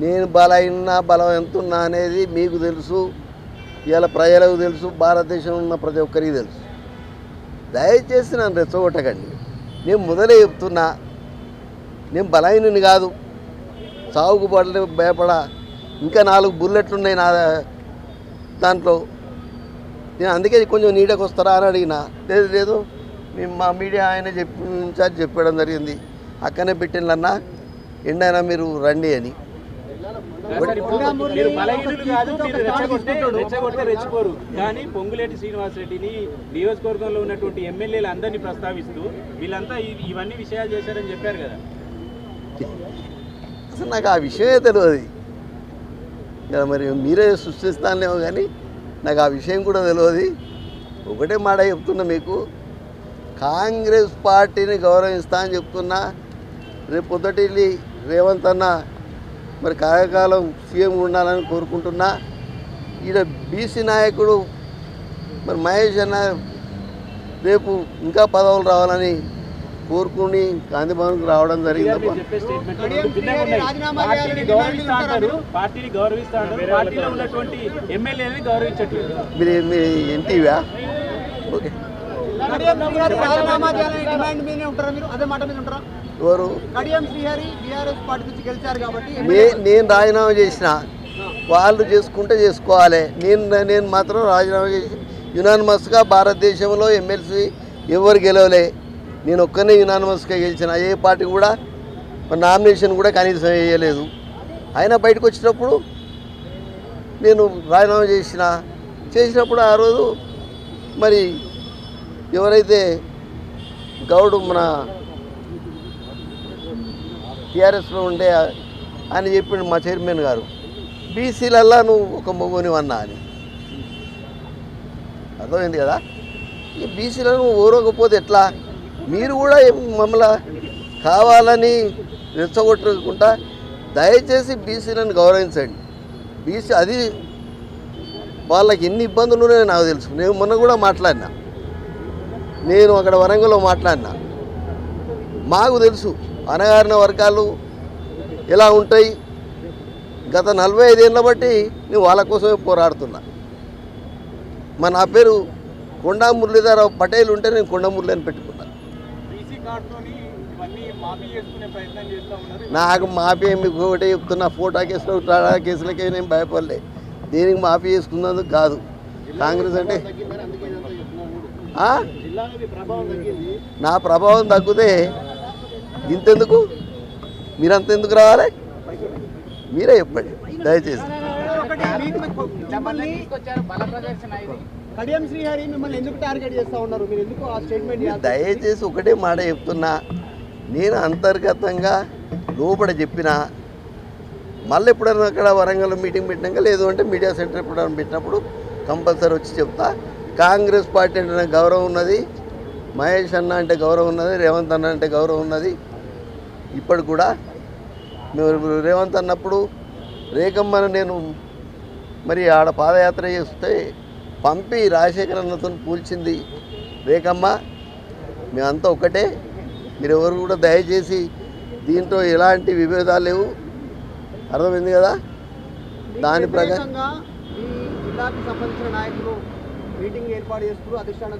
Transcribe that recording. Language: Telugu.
నేను బలం ఎంతున్నా అనేది మీకు తెలుసు, ఇవాళ ప్రజలకు తెలుసు, భారతదేశంలో ఉన్న ప్రతి ఒక్కరికి తెలుసు. దయచేసి నన్ను రెచ్చగొట్టకండి. నేను మొదలే చెప్తున్నా, నేను బలహీనుని కాదు, సాగుకు భయపడా. ఇంకా 4 బుల్లెట్లు ఉన్నాయి నా దాంట్లో. నేను అందుకే కొంచెం నీడకు వస్తారా అని అడిగినా. లేదు మా మీడియా ఆయన ఇన్ఛార్జ్ చెప్పడం జరిగింది, అక్కనే పెట్టిందన్నా ఎండైనా మీరు రండి అని. రెచ్చిపోరు కానీ పొంగులేటి శ్రీనివాసరెడ్డిని నియోజకవర్గంలో ఉన్నటువంటి ఎమ్మెల్యేలు అందరినీ ప్రస్తావిస్తూ వీళ్ళంతా ఇవన్నీ విషయాలు చేశారని చెప్పారు కదా. అసలు నాకు ఆ విషయమే తెలియదు. మరి మీరే సృష్టిస్తానేమో కానీ నాకు ఆ విషయం కూడా తెలియదు. ఒకటే మాట చెప్తున్నా మీకు, కాంగ్రెస్ పార్టీని గౌరవిస్తా అని చెప్తున్నా. రేపు పొద్దుటిల్లి రేవంత్ అన్న మరి కాలకాలం సీఎం ఉండాలని కోరుకుంటున్నా. ఈడ బీసీ నాయకుడు మరి మహేష్ అన్న రేపు ఇంకా పదవులు రావాలని కోరుకుని గాంధీ భవన్కి రావడం జరిగింది. మీరు ఎన్టీవా? ఓకే, ఎవరు? నేను రాజీనామా చేసిన, వాళ్ళు చేసుకుంటే చేసుకోవాలి. నేను మాత్రం రాజీనామా చేసి యునానిమస్గా భారతదేశంలో ఎమ్మెల్సీ ఎవరు గెలవలే, నేను ఒక్కనే యునానిమస్గా గెలిచిన. ఏ పార్టీ కూడా నామినేషన్ కూడా కనీసం వేయలేదు. అయినా బయటకు వచ్చినప్పుడు నేను రాజీనామా చేసినప్పుడు ఆ రోజు మరి ఎవరైతే గౌడు మన టీఆర్ఎస్లో ఉండే ఆయన చెప్పిండు మా చైర్మన్ గారు, బీసీలల్లా నువ్వు ఒక మొగ్గుని అన్నా అని. అర్థమైంది కదా. ఈ బీసీలను నువ్వు ఓరకపోతే ఎట్లా? మీరు కూడా మమ్మల్ని కావాలని రెచ్చగొట్టుకుంటా. దయచేసి బీసీలను గౌరవించండి. బీసీ అది వాళ్ళకి ఎన్ని ఇబ్బందులు ఉన్నాయో నాకు తెలుసు. నేను మొన్న కూడా మాట్లాడినా, నేను అక్కడ వరంగల్లో మాట్లాడినా. మాకు తెలుసు అణగారిన వర్గాలు ఎలా ఉంటాయి. గత 45 ఏళ్ళ బట్టి నేను వాళ్ళ కోసమే పోరాడుతున్నా. నా పేరు కొండా మురళీధరరావు పటేల్ ఉంటే నేను కొండ మురళి అని పెట్టుకున్నా. నాకు మాఫీ మీకు ఒకటే చెప్తున్నా, ఫోటో కేసులో టాడా కేసులకే నేను భయపడలే. దేనికి మాఫీ చేసుకున్నందుకు కాదు. కాంగ్రెస్ అంటే నా ప్రభావం తగ్గితే ఇంతెందుకు, మీరంతెందుకు రావాలి? మీరే చెప్పండి దయచేసి. దయచేసి ఒకటే మాట చెప్తున్నా, నేను అంతర్గతంగా లోపల చెప్పిన, మళ్ళీ ఎప్పుడైనా అక్కడ వరంగల్ మీటింగ్ పెట్టినాక, లేదు అంటే మీడియా సెంటర్ ఎప్పుడైనా పెట్టినప్పుడు కంపల్సరీ వచ్చి చెప్తా. కాంగ్రెస్ పార్టీ అంటే నాకు గౌరవం ఉన్నది, మహేష్ అన్న అంటే గౌరవం ఉన్నది, రేవంత్ అన్న అంటే గౌరవం ఉన్నది. ఇప్పుడు కూడా మేము రేవంత్ అన్నప్పుడు రేఖమ్మను నేను మరి ఆడ పాదయాత్ర చేస్తే పంపి రాజశేఖర్ అన్నతో పూల్చింది రేఖమ్మ. మేమంతా ఒకటే. మీరు ఎవరు కూడా దయచేసి దీంట్లో ఎలాంటి విభేదాలు లేవు. అర్థమైంది కదా. దాని ప్రకారం జిల్లాకి సంబంధించిన నాయకులు మీటింగ్ ఏర్పాటు చేస్తూ అధిష్టానం